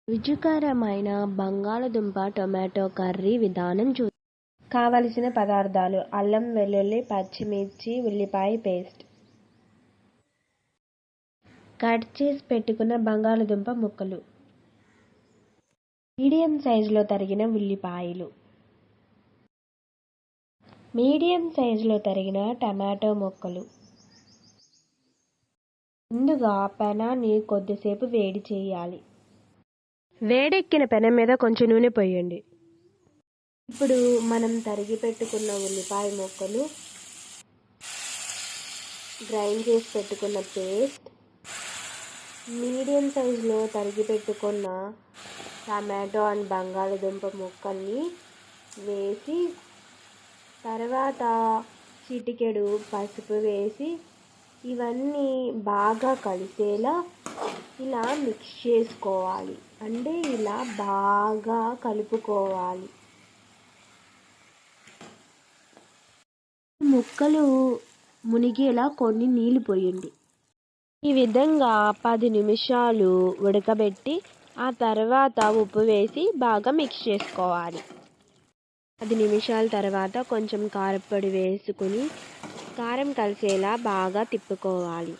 రుచికరమైన బంగాళదుంప tomato curry విధానం చూద్దాం. కావలసిన పదార్థాలు: అల్లం వెల్లుల్లి పచ్చిమిర్చి ఉల్లిపాయ పేస్ట్, కట్ చేసి పెట్టుకున్న బంగాళదుంప ముక్కలు, మీడియం సైజులో తరిగిన ఉల్లిపాయలు, మీడియం సైజులో తరిగిన టమాటో ముక్కలు. ముందుగా పెనాన్ని కొద్దిసేపు వేడి చేయాలి. వేడెక్కిన పెనం మీద కొంచెం నూనె పోయండి. ఇప్పుడు మనం తరిగి పెట్టుకున్న ఉల్లిపాయ ముక్కలు, గ్రైండ్ చేసి పెట్టుకున్న పేస్ట్, మీడియం సైజులో తరిగి పెట్టుకున్న టమాటో అండ్ బంగాళదుంప ముక్కల్ని వేసి తర్వాత చిటికెడు పసుపు వేసి ఇవన్నీ బాగా కలిసేలా ఇలా మిక్స్ చేసుకోవాలి. అంటే ఇలా బాగా కలుపుకోవాలి. ముక్కలు మునిగేలా కొన్ని నీళ్ళు పోయండి. ఈ విధంగా 10 నిమిషాలు ఉడకబెట్టి ఆ తర్వాత ఉప్పు వేసి బాగా మిక్స్ చేసుకోవాలి. 10 నిమిషాల తర్వాత కొంచెం కారపొడి వేసుకుని కారం కలిసేలా బాగా తిప్పుకోవాలి.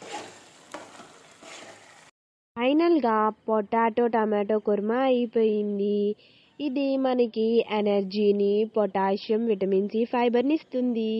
ఫైనల్గా పొటాటో టమాటో కుర్మా అయిపోయింది. ఇది మనకి ఎనర్జీని, పొటాషియం, విటమిన్ సి, ఫైబర్ని ఇస్తుంది.